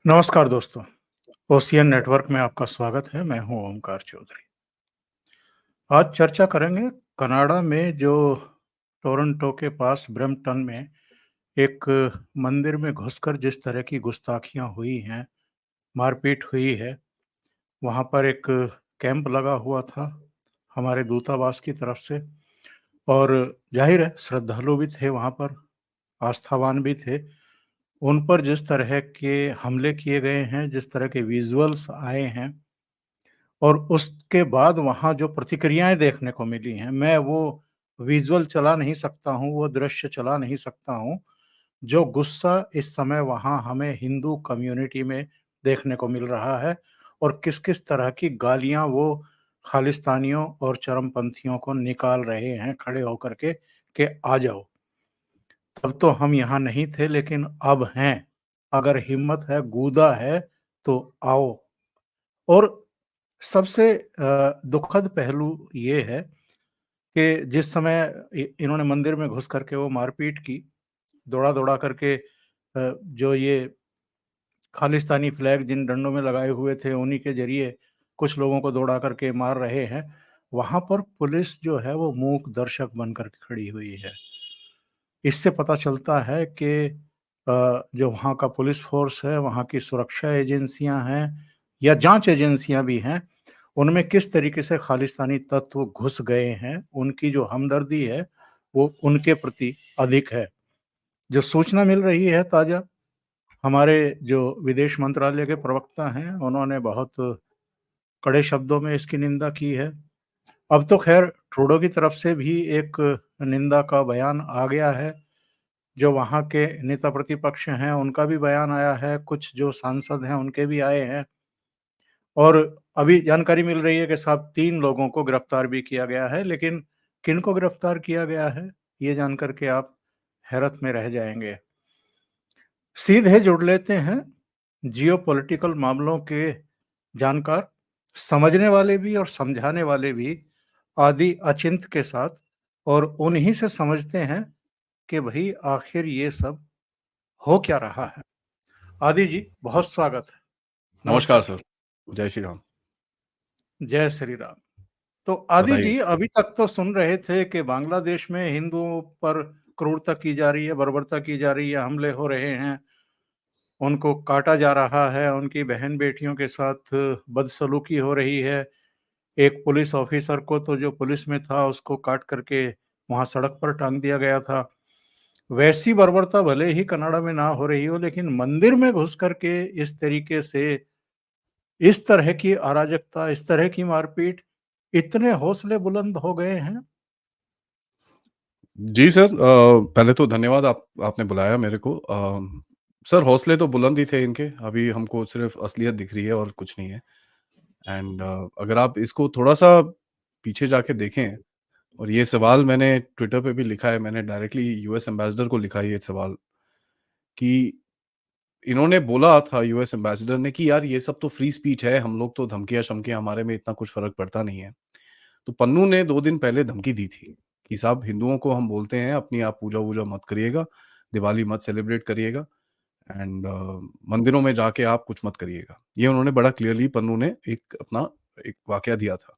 नमस्कार दोस्तों, ocean network में आपका स्वागत है। मैं हूं ओमकार चौधरी। आज चर्चा करेंगे कनाडा में जो टोरंटो के पास ब्रैम्पटन में एक मंदिर में घुसकर जिस तरह की गुस्ताखियां हुई हैं, मारपीट हुई है। वहां पर एक कैंप लगा हुआ था हमारे दूतावास की तरफ से, और जाहिर है श्रद्धालु भी थे वहां पर, आस्थावान भी थे। उन पर जिस तरह के हमले किए गए हैं, जिस तरह के विजुअल्स आए हैं, और उसके बाद वहाँ जो प्रतिक्रियाएँ देखने को मिली हैं, मैं वो विज़ुअल चला नहीं सकता हूँ, वो दृश्य चला नहीं सकता हूँ, जो गुस्सा इस समय वहाँ हमें हिंदू कम्युनिटी में देखने को मिल रहा है, और किस-किस तरह की गालियाँ वो खालिस्तानियों और चरमपंथियों को निकाल रहे हैं खड़े होकर के, कि आ जाओ। तब तो हम यहाँ नहीं थे, लेकिन अब हैं। अगर हिम्मत है, गूदा है, तो आओ। और सबसे दुखद पहलू ये है कि जिस समय इन्होंने मंदिर में घुस करके वो मारपीट की, दौड़ा-दौड़ा करके, जो ये खालिस्तानी फ्लैग जिन डंडों में लगाए हुए थे, उन्हीं के ज़रिए कुछ लोगों को दौड़ा करके मार रहे हैं, वहाँ पर पुलिस जो है वो मूक दर्शक बन कर के खड़ी हुई है। इससे पता चलता है कि जो वहाँ का पुलिस फ़ोर्स है, वहाँ की सुरक्षा एजेंसियाँ हैं या जाँच एजेंसियाँ भी हैं, उनमें किस तरीके से खालिस्तानी तत्व घुस गए हैं, उनकी जो हमदर्दी है, वो उनके प्रति अधिक है। जो सूचना मिल रही है ताज़ा, हमारे जो विदेश मंत्रालय के प्रवक्ता हैं, उन्होंने बहुत कड़े शब्दों में इसकी निंदा की है। अब तो ख़ैर ट्रूडो की तरफ से भी एक निंदा का बयान आ गया है। जो वहाँ के नेता प्रतिपक्ष हैं, उनका भी बयान आया है, कुछ जो सांसद हैं, उनके भी आए हैं। और अभी जानकारी मिल रही है कि साहब 3 लोगों को गिरफ्तार भी किया गया है, लेकिन किनको गिरफ्तार किया गया है, ये जान कर के आप हैरत में रह जाएँगे। सीधे जुड़ लेते हैं जियोपॉलिटिकल मामलों के जानकार, समझने वाले भी और समझाने वाले भी, आदि अचिंत के साथ, और उन्हीं से समझते हैं कि भई आखिर ये सब हो क्या रहा है। आदि जी, बहुत स्वागत है। नमस्कार नमस्कार। सर। जय श्री राम। जय श्री राम। तो आदि बताइए जी, सर। अभी तक तो सुन रहे थे कि बांग्लादेश में हिंदुओं पर क्रूरता की जा रही है, बर्बरता की जा रही है, हमले हो रहे हैं, उनको काटा जा रहा है, उनकी बहन-बेटियों के साथ बदसलूकी हो रही है। एक पुलिस ऑफिसर को तो जो पुलिस में था, उसको काट करके वहाँ सड़क पर टाँग दिया गया था। वैसी बर्बरता भले ही कनाडा में ना हो रही हो, लेकिन मंदिर में घुस कर के इस तरीके से, इस तरह की अराजकता, इस तरह की मारपीट, इतने हौसले बुलंद हो गए हैं। जी सर, पहले तो धन्यवाद आपने बुलाया मेरे को। सर हौसले तो बुलंद ही थे इनके, अभी हमको सिर्फ़ असलियत दिख रही है और कुछ नहीं है। एंड अगर आप इसको थोड़ा-सा पीछे जाके देखें, और ये सवाल मैंने ट्विटर पे भी लिखा है, मैंने डायरेक्टली यूएस एम्बेसडर को लिखा है ये सवाल, कि इन्होंने बोला था यूएस एम्बेसडर ने कि यार ये सब तो फ्री स्पीच है, हम लोग तो धमकियाँ-शमकियाँ हमारे में इतना कुछ फ़र्क पड़ता नहीं है। तो पन्नू ने 2 दिन पहले धमकी दी थी कि साहब हिंदुओं को हम बोलते हैं अपनी आप पूजा-वूजा मत करिएगा, दिवाली मत सेलिब्रेट करिएगा, एंड मंदिरों में जाके आप कुछ मत करिएगा। ये उन्होंने बड़ा क्लियरली पन्नू ने एक अपना एक वाकया दिया था।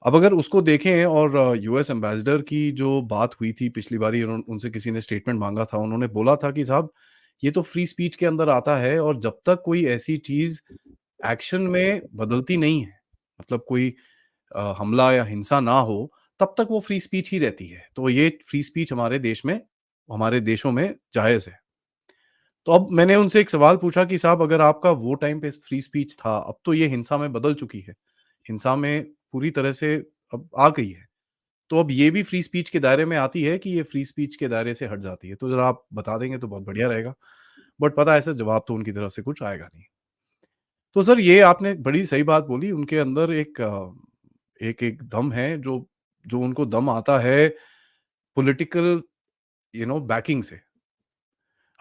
अब अगर उसको देखें, और यूएस एम्बेसडर की जो बात हुई थी पिछली बारी, उनसे किसी ने स्टेटमेंट माँगा था, उन्होंने बोला था कि साहब ये तो फ्री स्पीच के अंदर आता है, और जब तक कोई ऐसी चीज़ एक्शन में बदलती नहीं है, मतलब कोई हमला या हिंसा ना हो, तब तक वो फ्री स्पीच ही रहती है। तो ये फ्री स्पीच हमारे देश में, हमारे देशों में जायज़ है। तो अब मैंने उनसे एक सवाल पूछा कि साहब अगर आपका वो टाइम पे फ्री स्पीच था, अब तो ये हिंसा में बदल चुकी है। हिंसा में पूरी तरह से अब आ गई है। तो अब ये भी फ्री स्पीच के दायरे में आती है कि ये फ्री स्पीच के दायरे से हट जाती है? तो ज़रा आप बता देंगे तो बहुत बढ़िया रहेगा। बट पता है ऐसा जवाब तो उनकी तरफ से कुछ आएगा नहीं। तो सर ये आपने बड़ी सही बात बोली, उनके अंदर एक दम है, जो जो उनको दम आता है पॉलिटिकल बैकिंग से।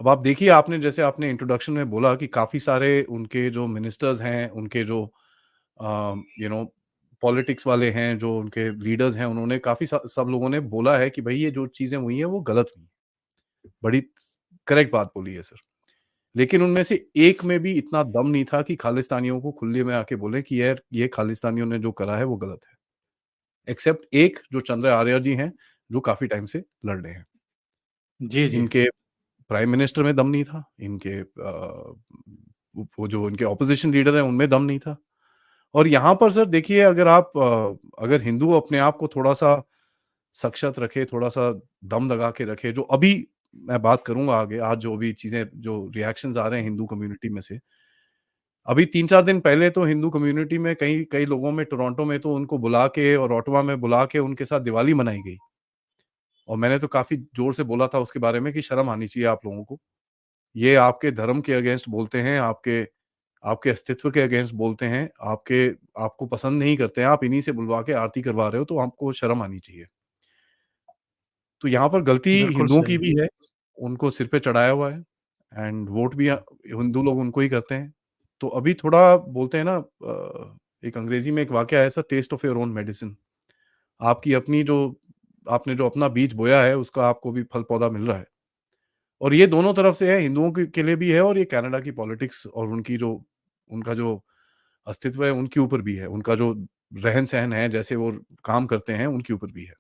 अब आप देखिए, आपने जैसे आपने इंट्रोडक्शन में बोला कि काफ़ी सारे उनके जो मिनिस्टर्स हैं, उनके जो यू नो पॉलिटिक्स वाले हैं, जो उनके लीडर्स हैं, उन्होंने काफ़ी सब लोगों ने बोला है कि भई ये जो चीज़ें हुई हैं वो गलत हुई हैं। बड़ी करेक्ट बात बोली है सर। लेकिन उनमें से एक में भी इतना दम नहीं था कि खालिस्तानियों को खुले में आके बोले कि यार ये खालिस्तानियों ने जो करा है वो गलत है। एक्सेप्ट एक जो चंद्र आर्य जी हैं, जो काफ़ी टाइम से लड़ रहे हैं। जी, जी। इनके प्राइम मिनिस्टर में दम नहीं था, इनके वो जो इनके ऑपोज़िशन लीडर हैं उनमें दम नहीं था। और यहाँ पर सर देखिए अगर आप अगर हिंदू अपने आप को थोड़ा-सा सशक्त रखे, थोड़ा-सा दम लगा के रखे, जो अभी मैं बात करूँगा आगे, आज जो भी चीज़ें जो रिएक्शंस आ रहे हैं हिंदू कम्युनिटी में से, अभी 3-4 दिन पहले तो हिंदू कम्युनिटी में कई कई लोगों में टोरंटो में तो उनको बुला के और ओटावा में बुला के उनके साथ दिवाली मनाई गई। और मैंने तो काफ़ी ज़ोर से बोला था उसके बारे में कि शर्म आनी चाहिए आप लोगों को। ये आपके धर्म के अगेंस्ट बोलते हैं, आपके आपके अस्तित्व के अगेंस्ट बोलते हैं, आपको पसंद नहीं करते हैं, आप इन्हीं से बुलवा के आरती करवा रहे हो, तो आपको शर्म आनी चाहिए। तो यहाँ पर गलती बिल्कुल हिंदुओं की सही। भी है, उनको सिर पे चढ़ाया हुआ है एंड वोट भी हिंदू लोग उनको ही करते हैं। तो अभी थोड़ा बोलते हैं ना एक अंग्रेज़ी में एक वाक्य है ऐसा test of your own medicine. आपकी अपनी जो आपने जो अपना बीज बोया है, उसका आपको भी फल-पौधा मिल रहा है। और ये दोनों तरफ से है, हिंदुओं के लिए भी है और ये कनाडा की पॉलिटिक्स और उनका जो अस्तित्व है, उनके ऊपर भी है। उनका जो रहन-सहन है, जैसे वो काम करते हैं, उनके ऊपर भी है।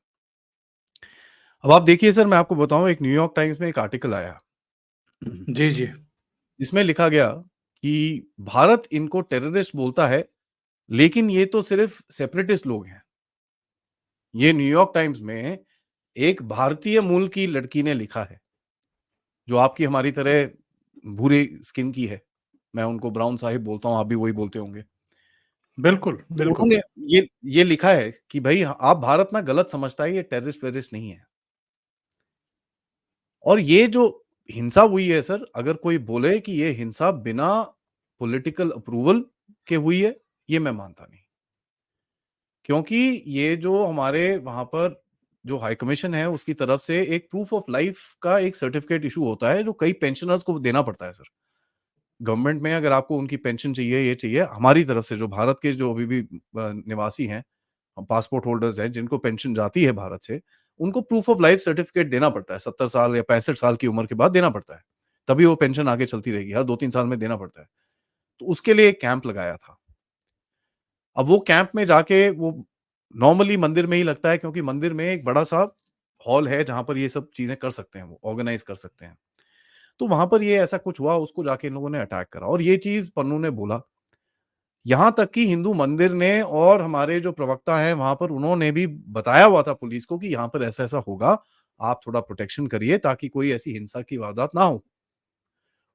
अब आप देखिए सर मैं आपको बताऊँ एक न्यूयॉर्क टाइम्स में एक आर्टिकल आया, जी, जी। जिसमें लिखा गया कि भारत इनको टेररिस्ट बोलता है, लेकिन ये तो सिर्फ़ सेपरेटिस्ट लोग हैं। ये न्यूयॉर्क टाइम्स में एक भारतीय मूल की लड़की ने लिखा है, जो आपकी हमारी तरह भूरे स्किन की है। मैं उनको ब्राउन साहिब बोलता हूँ, आप भी वही बोलते होंगे। बिल्कुल, तो बिल्कुल। उन्होंने ये लिखा है कि भई आप भारत ना गलत समझता है, ये टेररिस्ट-वेरिस्ट नहीं है। और ये जो हिंसा हुई है सर, अगर कोई बोले कि ये हिंसा बिना पॉलिटिकल अप्रूवल के हुई है, ये मैं मानता नहीं। क्योंकि ये जो हमारे वहाँ पर जो हाई कमीशन है, उसकी तरफ से एक प्रूफ ऑफ लाइफ का एक सर्टिफिकेट इश्यू होता है, जो कई पेंशनर्स को देना पड़ता है सर। गवर्नमेंट में अगर आपको उनकी पेंशन चाहिए, ये चाहिए, हमारी तरफ से जो भारत के जो अभी भी निवासी हैं, पासपोर्ट होल्डर्स हैं, जिनको पेंशन जाती है भारत से, उनको प्रूफ ऑफ लाइफ सर्टिफिकेट देना पड़ता है। 70 साल या 65 साल की उम्र के बाद देना पड़ता है। तभी वो पेंशन आगे चलती रहेगी। हर 2-3 साल में देना पड़ता है। तो उसके लिए एक कैंप लगाया था। अब वो कैंप में जाके वो नॉर्मली मंदिर में ही लगता है क्योंकि मंदिर में एक बड़ा-सा हॉल है, जहाँ पर ये सब चीज़ें कर सकते हैं वो, ऑर्गेनाइज़ कर सकते हैं। तो वहाँ पर ये ऐसा कुछ हुआ, उसको जाके इन लोगों ने अटैक करा और ये चीज़ पन्नू ने बोला। यहाँ तक कि हिंदू मंदिर ने और हमारे जो प्रवक्ता हैं वहाँ पर उन्होंने भी बताया हुआ था पुलिस को कि यहाँ पर ऐसा-ऐसा होगा, आप थोड़ा प्रोटेक्शन करिए ताकि कोई ऐसी हिंसा की वारदात ना हो।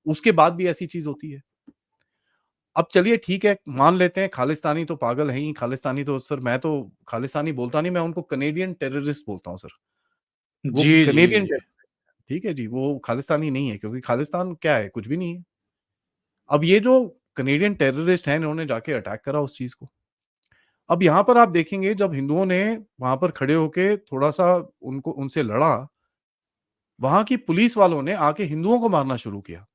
उसके बाद भी ऐसी चीज़ होती है। अब चलिए ठीक है, मान लेते हैं खालिस्तानी तो पागल हैं ही, खालिस्तानी तो सर मैं तो खालिस्तानी बोलता नहीं, मैं उनको कैनेडियन टेररिस्ट बोलता हूँ सर। वो जी, जी, कैनेडियन जी। टेररिस्ट ठीक है जी, वो खालिस्तानी नहीं है क्योंकि खालिस्तान क्या है? कुछ भी नहीं है। अब ये जो कैनेडियन टेररिस्ट हैं, इन्होंने जाके अटैक करा उस चीज़ को। अब यहाँ पर आप देखेंगे जब हिंदुओं ने वहाँ पर खड़े होके थोड़ा-सा उनको उनसे लड़ा, वहाँ की पुलिस वालों ने आके हिंदुओं को मारना शुरू किया।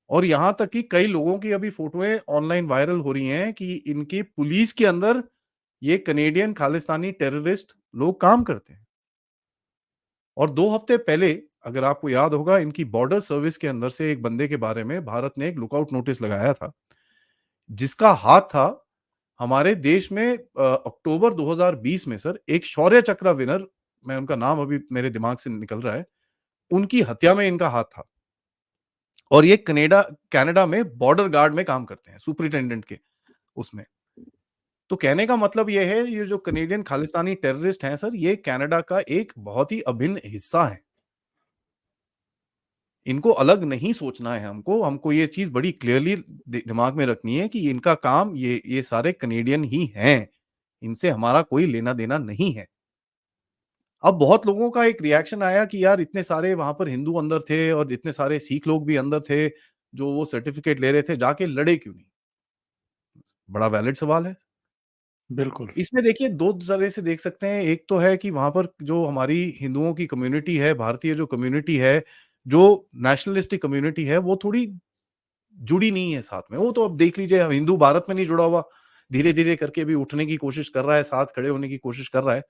और यहाँ तक कि कई लोगों की अभी फ़ोटोएँ ऑनलाइन वायरल हो रही हैं कि इनकी पुलिस के अंदर ये कैनेडियन खालिस्तानी टेररिस्ट लोग काम करते हैं। और 2 हफ्ते पहले अगर आपको याद होगा इनकी बॉर्डर सर्विस के अंदर से एक बंदे के बारे में भारत ने एक लुकआउट नोटिस लगाया था, जिसका हाथ था हमारे देश में अक्टूबर 2020 में सर एक शौर्य चक्र विनर, मैं उनका नाम अभी मेरे दिमाग से निकल रहा है, उनकी हत्या में इनका हाथ था। और ये कनाडा में बॉर्डर गार्ड में काम करते हैं, सुपरिटेंडेंट के उसमें। तो कहने का मतलब ये है, ये जो कैनेडियन खालिस्तानी टेररिस्ट हैं सर, ये कनाडा का एक बहुत ही अभिन्न हिस्सा हैं। इनको अलग नहीं सोचना है हमको, हमको ये चीज़ बड़ी क्लियरली दिमाग में रखनी है कि इनका काम ये सारे कैनेडियन ही हैं। इनसे हमारा कोई लेना-देना नहीं है। अब बहुत लोगों का एक रिएक्शन आया कि यार इतने सारे वहाँ पर हिंदू अंदर थे और इतने सारे सिख लोग भी अंदर थे, जो वो सर्टिफ़िकेट ले रहे थे, जाके लड़े क्यों नहीं? बड़ा वैलिड सवाल है। बिल्कुल। इसमें देखिए 2 तरह से देख सकते हैं। एक तो है कि वहाँ पर जो हमारी हिंदुओं की कम्युनिटी है, भारतीय जो कम्युनिटी है, जो नेशनलिस्टिक कम्युनिटी है, वो थोड़ी जुड़ी नहीं है साथ में। वो तो अब देख लीजिए हिंदू भारत में नहीं जुड़ा हुआ, धीरे-धीरे करके अभी उठने की कोशिश कर रहा है, साथ खड़े होने की कोशिश कर रहा है,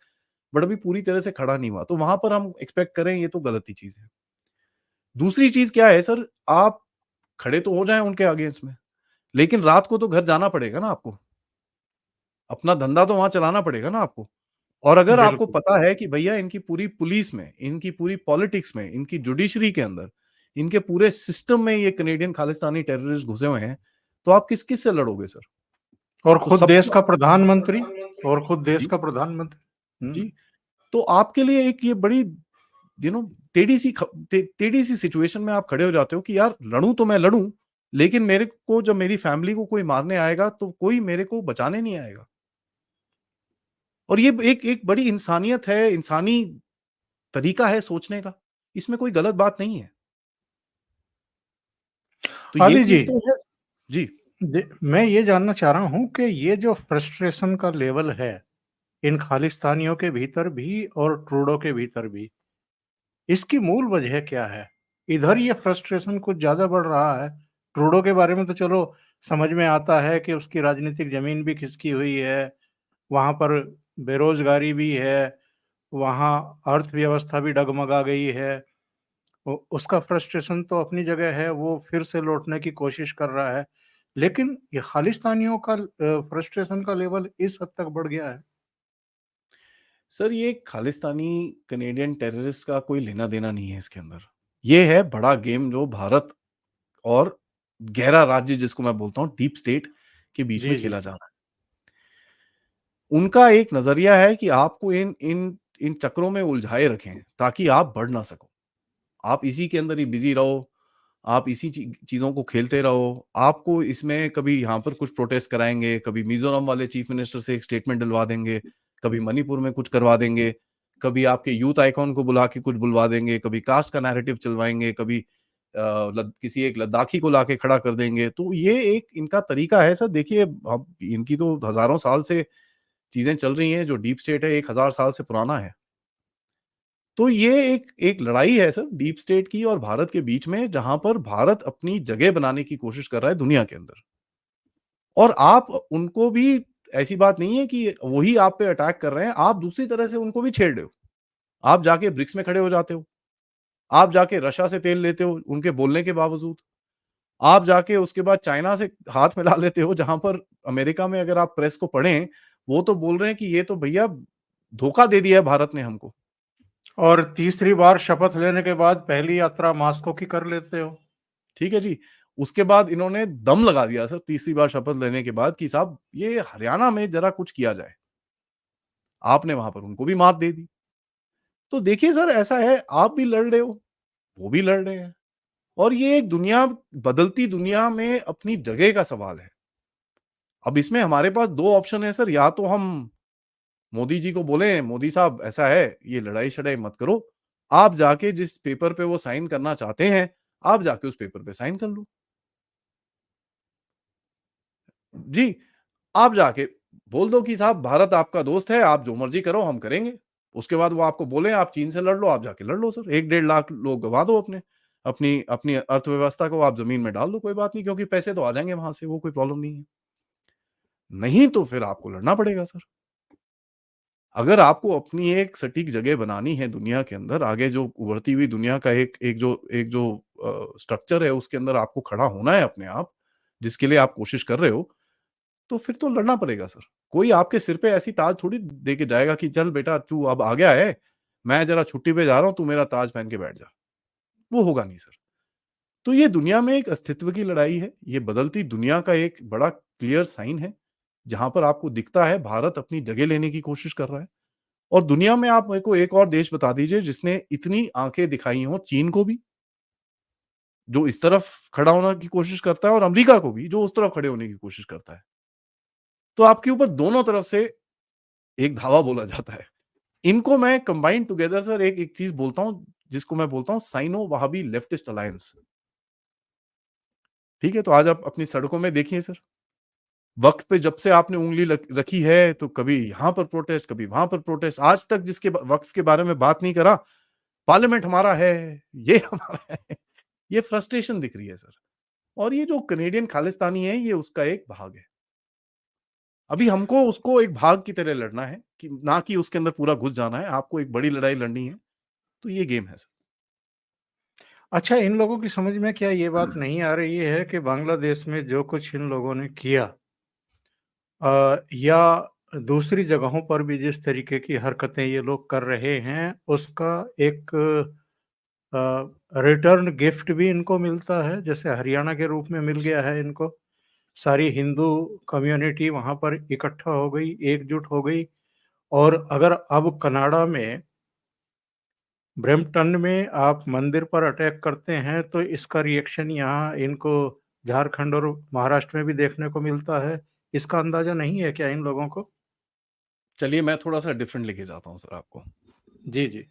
बट अभी पूरी तरह से खड़ा नहीं हुआ। तो वहाँ पर हम एक्सपेक्ट करें ये तो गलत ही चीज़ है। दूसरी चीज़ क्या है सर, आप खड़े तो हो जाएँ उनके अगेंस्ट में, लेकिन रात को तो घर जाना पड़ेगा ना आपको। अपना धंधा तो वहाँ चलाना पड़ेगा ना आपको। और अगर आपको बिल्कुल। पता है कि भैया इनकी पूरी पुलिस में, इनकी पूरी पॉलिटिक्स में, इनकी जुडिशरी के अंदर, इनके पूरे सिस्टम में ये कनेडियन खालिस्तानी टेररिस्ट घुसे हुए हैं, तो आप किस-किस से लड़ोगे सर? और तो खुद देश सबको का प्रधानमंत्री और खुद देश जी, का प्रधानमंत्री। जी। तो आपके लिए एक ये बड़ी यू नो टेढ़ी-सी सिचुएशन में आप खड़े हो जाते हो कि यार लड़ूँ तो मैं लड़ूँ, लेकिन मेरे को जब मेरी फैमिली को कोई मारने आएगा, तो कोई मेरे को बचाने नहीं आएगा। और ये एक एक बड़ी इंसानियत है, इंसानी तरीका है सोचने का। इसमें कोई गलत बात नहीं है। तो ये आदि जी, चीज़ तो है। जी, मैं ये जानना चाह रहा हूँ कि ये जो फ्रस्ट्रेशन का लेवल है, इन खालिस्तानियों के भीतर भी और ट्रूडो के भीतर भी, इसकी मूल वजह क्या है? इधर ये फ्रस्ट्रेशन कुछ ज़्यादा बढ़ रहा है। ट्रूडो के बारे में तो चलो समझ में आता है कि उसकी राजनीतिक ज़मीन भी खिसकी हुई है, वहाँ पर बेरोज़गारी भी है, वहाँ अर्थव्यवस्था भी डगमगा गई है। उसका फ्रस्ट्रेशन तो अपनी जगह है, वो फिर से लौटने की कोशिश कर रहा है। लेकिन ये खालिस्तानियों का फ्रस्ट्रेशन का लेवल इस हद तक बढ़ गया है। सर ये खालिस्तानी कनेडियन टेररिस्ट का कोई लेना-देना नहीं है इसके अंदर। ये है बड़ा गेम जो भारत और गहरा राज्य जिसको मैं बोलता हूँ डीप स्टेट के बीच में जी, जी। खेला जा रहा है। उनका एक नज़रिया है कि आपको इन इन इन चक्रों में उलझाए रखें ताकि आप बढ़ ना सको। आप इसी के अंदर ही बिज़ी रहो, आप इसी चीज़ों को खेलते रहो। आपको इसमें कभी यहाँ पर कुछ प्रोटेस्ट कराएँगे, कभी मिज़ोरम वाले चीफ मिनिस्टर से एक स्टेटमेंट डलवा देंगे, कभी मणिपुर में कुछ करवा देंगे, कभी आपके यूथ आइकॉन को बुला के कुछ बुलवा देंगे, कभी कास्ट का नैरेटिव चलवाएँगे, कभी लद किसी एक लद्दाखी को लाके खड़ा कर देंगे। तो ये एक इनका तरीका है सर। देखिए अब इनकी तो हज़ारों साल से चीज़ें चल रही हैं, जो डीप स्टेट है 1000 साल से पुराना है। तो ये एक एक लड़ाई है सर डीप स्टेट की और भारत के बीच में, जहाँ पर भारत अपनी जगह बनाने की कोशिश कर रहा है दुनिया के अंदर। और आप उनको भी, ऐसी बात नहीं है कि वही आप पे अटैक कर रहे हैं, आप दूसरी तरह से उनको भी छेड़ रहे हो। आप जाके ब्रिक्स में खड़े हो जाते हो। आप जाके रशिया से तेल लेते हो उनके बोलने के बावजूद। आप जाके उसके बाद चाइना से हाथ मिला लेते हो, जहाँ पर अमेरिका में अगर आप प्रेस को पढ़ें, वो तो बोल रहे हैं कि ये तो भैया धोखा दे दिया है भारत ने हमको। और तीसरी बार शपथ लेने के बाद पहली यात्रा मास्को की कर लेते हो। ठीक है जी। उसके बाद इन्होंने दम लगा दिया सर तीसरी बार शपथ लेने के बाद कि साहब ये हरियाणा में ज़रा कुछ किया जाए। आपने वहाँ पर उनको भी मात दे दी। तो देखिए सर ऐसा है, आप भी लड़ रहे हो, वो भी लड़ रहे हैं और ये एक बदलती दुनिया में अपनी जगह का सवाल है। अब इसमें हमारे पास 2 ऑप्शन है सर, या तो हम मोदी जी को बोलें, मोदी साहब ऐसा है, ये लड़ाई-शड़ाई मत करो। आप जाके जिस पेपर पे वो साइन करना चाहते हैं, आप जाके उस पेपर पे साइन कर लो। जी, आप जाके बोल दो कि साहब भारत आपका दोस्त है, आप जो मर्ज़ी करो हम करेंगे। उसके बाद वो आपको बोले आप चीन से लड़ लो, आप जाके लड़ लो सर। 1 डेढ़ लाख लोग गँवा दो अपनी अपनी अर्थव्यवस्था को आप ज़मीन में डाल दो, कोई बात नहीं क्योंकि पैसे तो आ जाएँगे वहाँ से, वो कोई प्रॉब्लम नहीं है। नहीं तो फिर आपको लड़ना पड़ेगा सर। अगर आपको अपनी एक सटीक जगह बनानी है दुनिया के अंदर, आगे जो उभरती हुई दुनिया का एक जो स्ट्रक्चर है उसके अंदर आपको खड़ा होना है अपने आप, जिसके लिए आप कोशिश कर रहे हो, तो फिर तो लड़ना पड़ेगा सर। कोई आपके सिर पे ऐसी ताज थोड़ी दे के जाएगा कि चल बेटा तू अब आ गया है, मैं ज़रा छुट्टी पे जा रहा हूँ, तू मेरा ताज पहन के बैठ जा। वो होगा नहीं सर। तो ये दुनिया में एक अस्तित्व की लड़ाई है, ये बदलती दुनिया का एक बड़ा क्लियर साइन है, जहाँ पर आपको दिखता है भारत अपनी जगह लेने की कोशिश कर रहा है। और दुनिया में आप मेरे को एक और देश बता दीजिए जिसने इतनी आँखें दिखाई हों चीन को भी, जो इस तरफ खड़ा होने की कोशिश करता है और अमेरिका को भी, जो उस तरफ खड़े होने की कोशिश करता है। तो आपके ऊपर दोनों तरफ से एक धावा बोला जाता है। इनको मैं कंबाइन टुगेदर सर एक एक चीज़ बोलता हूँ, जिसको मैं बोलता हूँ साइनो वहाबी लेफ्टिस्ट अलायंस। ठीक है? तो आज आप अपनी सड़कों में देखिए सर, वक़्त पे जब से आपने उँगली रखी है, तो कभी यहाँ पर प्रोटेस्ट, कभी वहाँ पर प्रोटेस्ट। आज तक जिसके वक़्त के बारे में बात नहीं करा, पार्लियामेंट हमारा है, ये हमारा है। ये फ्रस्ट्रेशन दिख रही है सर। और ये जो कनेडियन खालिस्तानी है, ये उसका एक भाग है। अभी हमको उसको एक भाग की तरह लड़ना है कि ना कि उसके अंदर पूरा घुस जाना है। आपको एक बड़ी लड़ाई लड़नी है, तो ये गेम है सर। अच्छा, इन लोगों की समझ में क्या ये बात नहीं आ रही है कि बांग्लादेश में जो कुछ इन लोगों ने किया, या दूसरी जगहों पर भी जिस तरीके की हरकतें ये लोग कर रहे हैं, उसका एक अ, रिटर्न गिफ्ट भी इनको मिलता है, जैसे हरियाणा के रूप में मिल गया है इनको। सारी हिंदू कम्युनिटी वहाँ पर इकट्ठा हो गई, एकजुट हो गई, और अगर अब कनाडा में, ब्रैम्पटन में आप मंदिर पर अटैक करते हैं, तो इसका रिएक्शन यहाँ इनको झारखंड और महाराष्ट्र में भी देखने को मिलता है। इसका अंदाज़ा नहीं है क्या इन लोगों को? चलिए मैं थोड़ा-सा डिफरेंट लेके जाता हूँ सर आपको। जी, जी।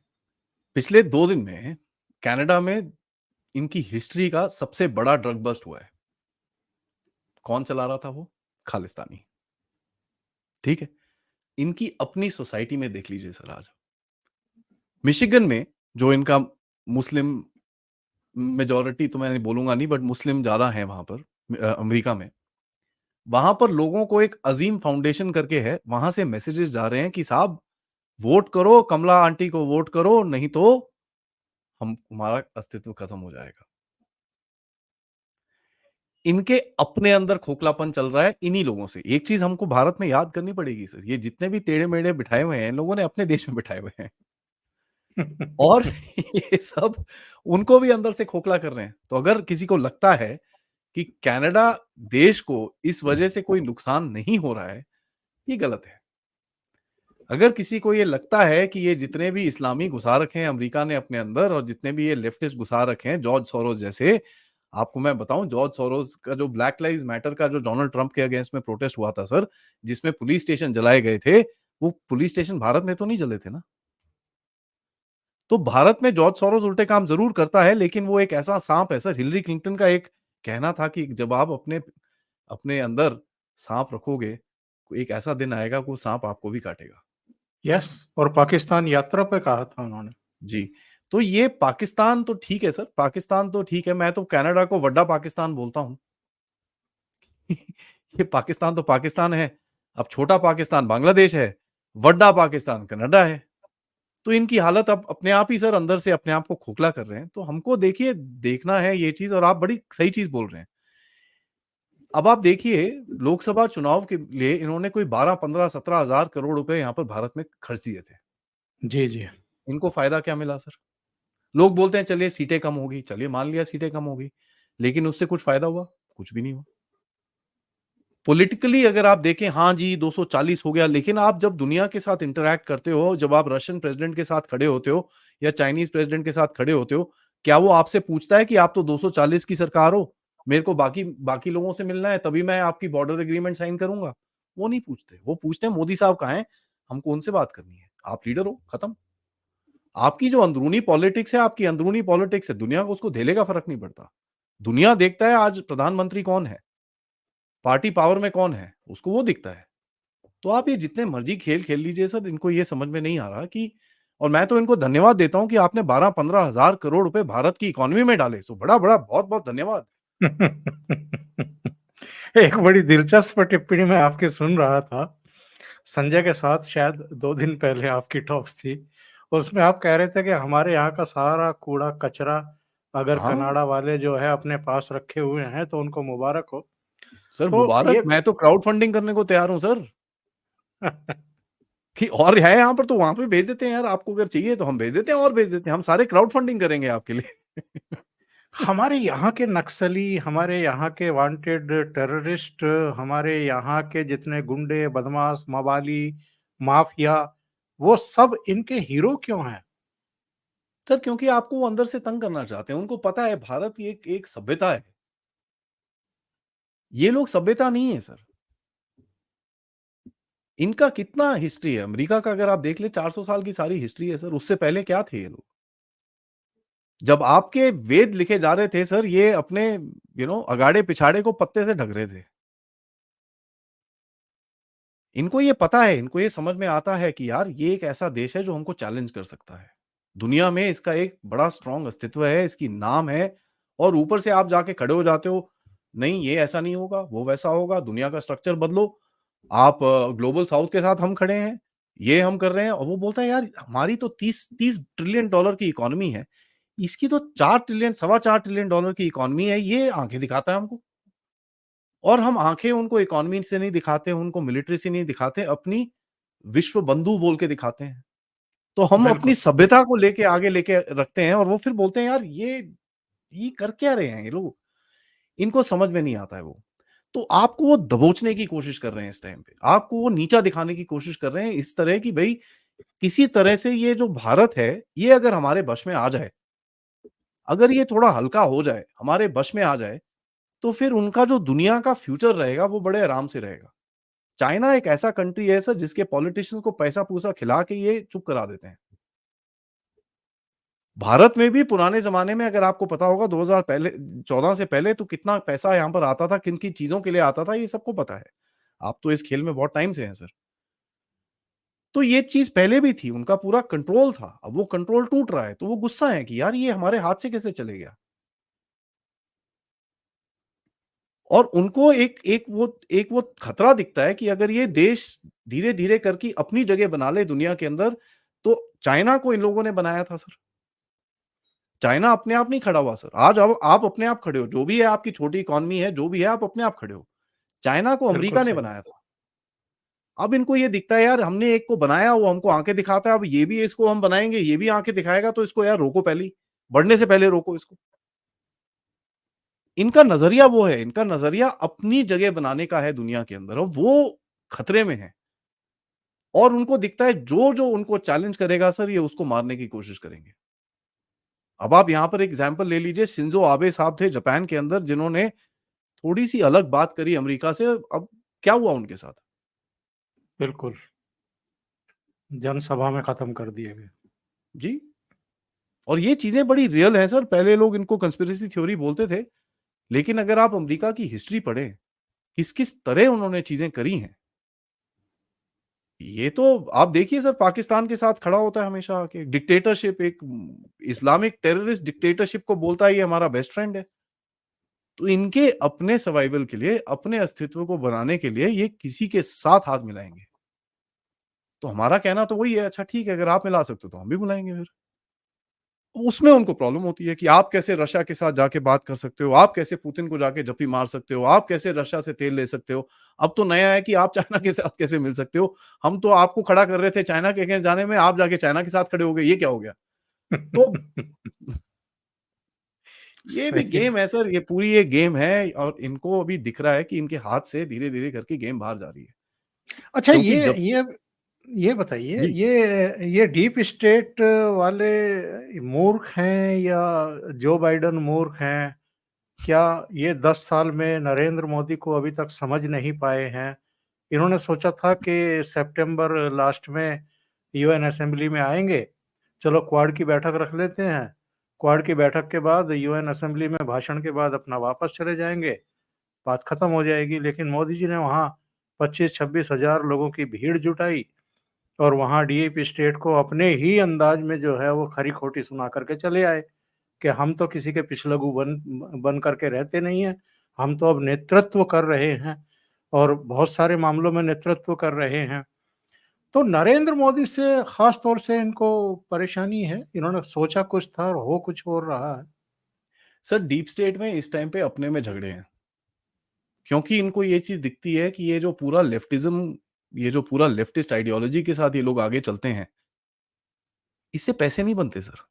पिछले 2 दिन में कनाडा में इनकी हिस्ट्री का सबसे बड़ा ड्रग बस्ट हुआ है। कौन चला रहा था वो? खालिस्तानी। ठीक है? इनकी अपनी सोसाइटी में देख लीजिए सर आज। मिशिगन में जो इनका मुस्लिम मेजॉरिटी तो मैं बोलूँगा नहीं बट मुस्लिम ज़्यादा हैं वहाँ पर अमेरिका में। वहाँ पर लोगों को एक अज़ीम फाउंडेशन करके है, वहाँ से मैसेजेस जा रहे हैं कि साहब वोट करो, कमला आंटी को वोट करो, नहीं तो हम हमारा अस्तित्व खत्म हो जाएगा। इनके अपने अंदर खोखलापन चल रहा है इन्हीं लोगों से। एक चीज़ हमको भारत में याद करनी पड़ेगी सर, ये जितने भी टेढ़े-मेढ़े बिठाए हुए हैं, इन लोगों ने अपने देश में बिठाए हुए हैं और ये सब उनको भी अंदर से खोखला कर रहे हैं। तो अगर किसी को लगता है कि कनाडा देश को इस वजह से कोई नुकसान नहीं हो रहा है, ये गलत है। अगर किसी को ये लगता है कि ये जितने भी इस्लामी घुसा रखे हैं अमेरिका ने अपने अंदर और जितने भी ये लेफ्टिस्ट घुसा रखे हैं, जॉर्ज सोरोस जैसे, आपको मैं बताऊँ जॉर्ज सोरोस का जो ब्लैक लाइव्स मैटर का जो डोनाल्ड ट्रम्प के अगेंस्ट में प्रोटेस्ट हुआ था सर, जिसमें पुलिस स्टेशन जलाए गए थे, वो पुलिस स्टेशन भारत में तो नहीं जले थे ना। तो भारत में जॉर्ज सोरोस उल्टे काम ज़रूर करता है, लेकिन वो एक ऐसा साँप है सर, हिलरी क्लिंटन का एक कहना था कि जब आप अपने अपने अंदर साँप रखोगे, एक ऐसा दिन आएगा वो साँप आपको भी काटेगा। यस, और पाकिस्तान यात्रा पे कहा था उन्होंने। जी, तो ये पाकिस्तान तो ठीक है सर, पाकिस्तान तो ठीक है, मैं तो कनाडा को वड्डा पाकिस्तान बोलता हूँ। ये पाकिस्तान तो पाकिस्तान है, अब छोटा पाकिस्तान बांग्लादेश है, वड्डा पाकिस्तान कनाडा है। तो इनकी हालत अब अपने आप ही सर अंदर से अपने आप को खोखला कर रहे हैं। तो हमको देखिए देखना है ये चीज़ और आप बड़ी सही चीज़ बोल रहे हैं। अब आप देखिए लोकसभा चुनाव के लिए इन्होंने कोई 12, 15, 17 हज़ार करोड़ रुपए यहाँ पर भारत में खर्च दिए थे। जी, जी। इनको फ़ायदा क्या मिला सर? लोग बोलते हैं चलिए सीटें कम होगी, चलिए मान लिया सीटें कम होगी, लेकिन उससे कुछ फ़ायदा हुआ? कुछ भी नहीं हुआ। पॉलिटिकली अगर आप देखें हाँ जी 240 हो गया, लेकिन आप जब दुनिया के साथ इंटरैक्ट करते हो, जब आप रशियन प्रेसिडेंट के साथ खड़े होते हो या चाइनीज़ प्रेसिडेंट के साथ खड़े होते हो, क्या वो आपसे पूछता है कि आप तो 240 की सरकार हो, मेरे को बाकी बाकी लोगों से मिलना है तभी मैं आपकी बॉर्डर एग्रीमेंट साइन करूँगा? वो नहीं पूछते, वो पूछते हैं मोदी साहब कहाँ हैं? हमको उनसे बात करनी है। आप लीडर हो, खत्म। आपकी जो अंदरूनी पॉलिटिक्स है, आपकी अंदरूनी पॉलिटिक्स है, दुनिया को उसको धेले का फ़र्क नहीं पड़ता। दुनिया देखता है आज प्रधानमंत्री कौन है, पार्टी पावर में कौन है, उसको वो दिखता है। तो आप ये जितने मर्ज़ी खेल खेल लीजिए सर, इनको ये समझ में नहीं आ रहा कि और मैं तो इनको धन्यवाद देता हूँ कि आपने 12-15 हज़ार करोड़ रुपए भारत की इकोनॉमी में डाले। सो बड़ा-बड़ा बहुत-बहुत धन्यवाद। एक बड़ी दिलचस्प टिप्पणी मैं आपकी सुन रहा था। संजय के साथ शायद 2 दिन पहले आपकी टॉक्स थी। उसमें आप कह रहे थे कि हमारे यहाँ का सारा कूड़ा-कचरा अगर हाँ, कनाडा वाले जो है अपने पास रखे हुए हैं, तो उनको मुबारक हो। सर तो मुबारक, ये मैं तो क्राउड फंडिंग करने को तैयार हूँ सर, कि और है यहाँ पर तो वहाँ पे भेज देते हैं यार, आपको अगर चाहिए तो हम भेज देते हैं और भेज देते हैं। हम सारे क्राउड फंडिंग करेंगे आपके लिए। हमारे यहाँ के नक्सली, हमारे यहाँ के वांटेड टेररिस्ट, हमारे यहाँ के जितने गुंडे, बदमाश, मवाली, माफिया, वो सब इनके हीरो क्यों हैं? सर क्योंकि आपको वो अंदर से तंग करना चाहते हैं। उनको पता है भारत ये एक एक सभ्यता है। ये लोग सभ्यता नहीं है सर। इनका कितना हिस्ट्री है, अमेरिका का अगर आप देख लें 400 साल की सारी हिस्ट्री है सर, उससे पहले क्या थे ये लोग? जब आपके वेद लिखे जा रहे थे सर, ये अपने अगाड़े-पिछाड़े को पत्ते से ढक रहे थे। इनको ये पता है, इनको ये समझ में आता है कि यार ये एक ऐसा देश है जो हमको चैलेंज कर सकता है। दुनिया में इसका एक बड़ा स्ट्रॉन्ग अस्तित्व है, इसकी नाम है और ऊपर से आप जाके खड़े हो जाते हो, नहीं ये ऐसा नहीं होगा, वो वैसा होगा, दुनिया का स्ट्रक्चर बदलो। आप ग्लोबल साउथ के साथ हम खड़े हैं, ये हम कर रहे हैं और वो बोलता है यार हमारी तो 30 30 ट्रिलियन डॉलर की इकोनॉमी है। इसकी तो 4 ट्रिलियन, सवा 4 ट्रिलियन डॉलर की इकॉनमी है, ये आँखें दिखाता है हमको। और हम आँखें उनको इकॉनमी से नहीं दिखाते, उनको मिलिट्री से नहीं दिखाते, अपनी विश्व बंधु बोल के दिखाते हैं। तो हम अपनी बिल्कुल, सभ्यता को लेके आगे लेके रखते हैं और वो फिर बोलते हैं, यार ये कर क्या रहे हैं ये लोग? इनको समझ में नहीं आता है वो। तो आपको वो दबोचने की कोशिश कर रहे हैं इस टाइम पे। आपको वो नीचा दिखाने की कोशिश कर रहे हैं इस तरह कि भई किसी तरह से ये जो भारत है, ये अगर हमारे बश में आ जाए, अगर ये थोड़ा हल्का हो जाए, हमारे बश में आ जाए, तो फिर उनका जो दुनिया का फ्यूचर रहेगा वो बड़े आराम से रहेगा। चाइना एक ऐसा कंट्री है सर जिसके पॉलिटिशियंस को पैसा-पूसा खिला के ये चुप करा देते हैं। भारत में भी पुराने ज़माने में अगर आपको पता होगा 2000 पहले 14 से पहले तो कितना पैसा यहाँ पर आता था, किन-किन चीज़ों के लिए आता था, ये सबको पता है। आप तो इस खेल में बहुत टाइम से हैं सर। तो ये चीज़ पहले भी थी, उनका पूरा कंट्रोल था। अब वो कंट्रोल टूट रहा है, तो वो गुस्सा है कि यार ये हमारे हाथ से कैसे चले गया? और उनको एक वो खतरा दिखता है कि अगर ये देश धीरे-धीरे करके अपनी जगह बना ले दुनिया के अंदर, तो चाइना को इन लोगों ने बनाया था सर। चाइना अपने आप नहीं खड़ा हुआ सर। आज अब आप अपने आप खड़े हो, जो भी है आपकी छोटी इकॉनमी है, जो भी है आप अपने आप खड़े हो। चाइना को बिल्कुल अमेरिका ने सही। बनाया था। अब इनको ये दिखता है यार हमने एक को बनाया, वो हमको आँखें दिखाता है, अब ये भी इसको हम बनाएँगे, ये भी आँखें दिखाएगा तो इसको यार रोको पहले ही, बढ़ने से पहले रोको इसको। इनका नज़रिया वो है, इनका नज़रिया अपनी जगह बनाने का है दुनिया के अंदर और वो खतरे में है। और उनको दिखता है जो-जो उनको चैलेंज करेगा सर ये उसको मारने की कोशिश करेंगे। अब आप यहाँ पर एग्ज़ाम्पल ले लीजिए शिंज़ो आबे साहब थे जापान के अंदर जिन्होंने थोड़ी-सी अलग बात करी अमेरिका से, अब क्या हुआ उनके साथ? बिल्कुल, जनसभा में खत्म कर दिए गए। जी। और ये चीज़ें बड़ी रियल हैं सर, पहले लोग इनको कंस्पिरेसी थ्योरी बोलते थे, लेकिन अगर आप अमेरिका की हिस्ट्री पढ़ें, किस-किस तरह उन्होंने चीज़ें करी हैं, ये तो आप देखिए सर पाकिस्तान के साथ खड़ा होता है हमेशा आके, डिक्टेटरशिप एक इस्लामिक टेररिस्ट डिक्टेटरशिप को बोलता है ये हमारा बेस्ट फ्रेंड है। तो इनके अपने सर्वाइवल के लिए, अपने अस्तित्व को बनाने के लिए ये किसी के साथ हाथ मिलाएँगे। तो हमारा कहना तो वही है, अच्छा ठीक है अगर आप मिला सकते हो तो हम भी मिलाएँगे फिर। उसमें उनको प्रॉब्लम होती है कि आप कैसे रशिया के साथ जाके बात कर सकते हो, आप कैसे पुतिन को जाके जप्पी मार सकते हो, आप कैसे रशिया से तेल ले सकते हो। अब तो नया है कि आप चाइना के साथ कैसे मिल सकते हो। हम तो आपको खड़ा कर रहे थे चाइना के अगेंस्ट जाने में, आप जाके चाइना के साथ खड़े हो गए, ये क्या हो गया? तो ये भी सही। गेम है सर, ये पूरी एक गेम है और इनको अभी दिख रहा है कि इनके हाथ से धीरे-धीरे करके गेम बाहर जा रही है। अच्छा, क्योंकि जब से ये बताइए, जी। ये डीप स्टेट वाले मूर्ख हैं या जो बाइडेन मूर्ख हैं? क्या ये 10 साल में नरेंद्र मोदी को अभी तक समझ नहीं पाए हैं? इन्होंने सोचा था कि सितंबर लास्ट में यूएन असेंबली में आएँगे, चलो क्वाड की बैठक रख लेते हैं। क्वाड की बैठक के बाद यूएन असेंबली में भाषण के बाद अपना वापस चले जाएँगे, बात खत्म हो जाएगी। लेकिन मोदी जी ने वहाँ 25-26 हज़ार लोगों की भीड़ जुटाई और वहाँ डीप स्टेट को अपने ही अंदाज में जो है वो खरी-खोटी सुना कर के चले आए कि हम तो किसी के पिछलगू बन कर के रहते नहीं हैं, हम तो अब नेतृत्व कर रहे हैं और बहुत सारे मामलों में नेतृत्व कर रहे हैं। तो नरेंद्र मोदी से ख़ास तौर से इनको परेशानी है, इन्होंने सोचा कुछ था और हो कुछ और रहा है। सर डीप स्टेट में इस टाइम पे अपने में झगड़े हैं। क्योंकि इनको ये चीज़ दिखती है कि ये जो पूरा लेफ्टिस्ट आइडियोलॉजी के साथ ये लोग आगे चलते हैं, इससे पैसे नहीं बनते सर,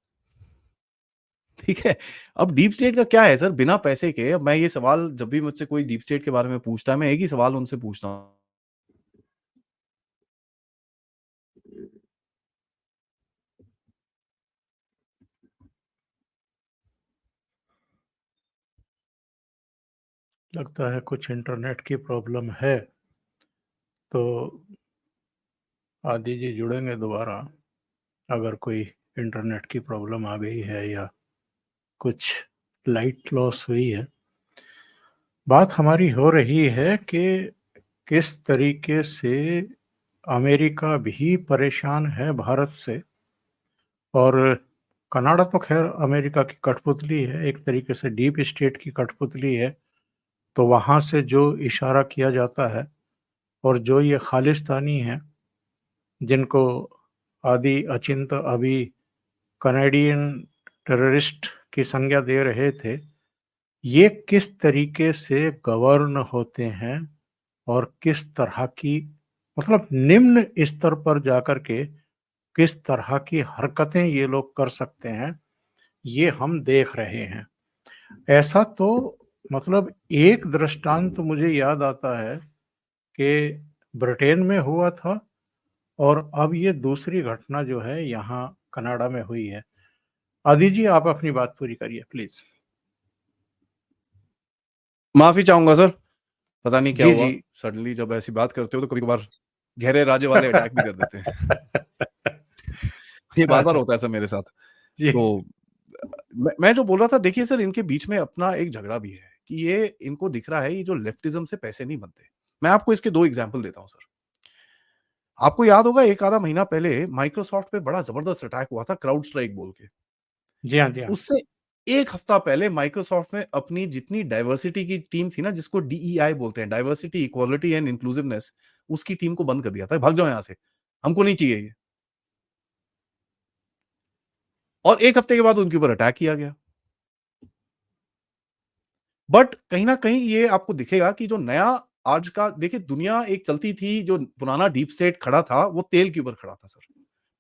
ठीक है? अब डीप स्टेट का क्या है सर बिना पैसे के अब मैं ये सवाल जब भी मुझसे कोई डीप स्टेट के बारे में पूछता है, मैं एक ही सवाल उनसे पूछता हूँ। लगता है कुछ इंटरनेट की प्रॉब्लम है, तो आदि जी जुड़ेंगे दोबारा अगर कोई इंटरनेट की प्रॉब्लम आ गई है या कुछ लाइट लॉस हुई है। बात हमारी हो रही है कि किस तरीके से अमेरिका भी परेशान है भारत से और कनाडा तो खैर अमेरिका की कठपुतली है, एक तरीके से डीप स्टेट की कठपुतली है। तो वहाँ से जो इशारा किया जाता है और जो ये खालिस्तानी हैं, जिनको आदि अचिंत अभी कनेडियन टेररिस्ट की संज्ञा दे रहे थे, ये किस तरीके से गवर्न होते हैं और किस तरह की, मतलब निम्न स्तर पर जाकर के किस तरह की हरकतें ये लोग कर सकते हैं, ये हम देख रहे हैं। ऐसा तो मतलब एक दृष्टांत मुझे याद आता है कि ब्रिटेन में हुआ था और अब ये दूसरी घटना जो है यहाँ कनाडा में हुई है। आदि जी, आप अपनी बात पूरी करिए प्लीज़। माफ़ी चाहूँगा सर, पता नहीं क्या जी, हुआ, जी। सडनली जब ऐसी बात करते हो तो कभी-कभार गहरे इरादे वाले अटैक भी कर देते हैं। ये बार-बार होता है सर मेरे साथ। जी। तो मैं जो बोल रहा था, देखिए सर, इनके बीच में अपना एक झगड़ा भी है कि ये इनको दिख रहा है ये जो लेफ्टिज़्म से पैसे नहीं बनते। मैं आपको इसके 2 एग्ज़ाम्पल देता हूँ सर। आपको याद होगा एक आधा महीना पहले माइक्रोसॉफ्ट पे बड़ा ज़बरदस्त अटैक हुआ था क्राउड स्ट्राइक बोल के। जी हाँ, जी हाँ। उससे 1 हफ्ता पहले माइक्रोसॉफ्ट में अपनी जितनी डाइवर्सिटी की टीम थी ना, जिसको डीईआई बोलते हैं, डाइवर्सिटी, इक्वालिटी एंड इंक्लूसिवनेस, उसकी टीम को बंद कर दिया था, भाग जाओ यहाँ से, हमको नहीं चाहिए ये। और 1 हफ्ते के बाद उनके ऊपर अटैक किया गया। बट कहीं न कहीं ये आपको दिखेगा कि जो नया आज का, देखिए दुनिया एक चलती थी, जो पुराना डीप स्टेट खड़ा था, वो तेल के ऊपर खड़ा था सर,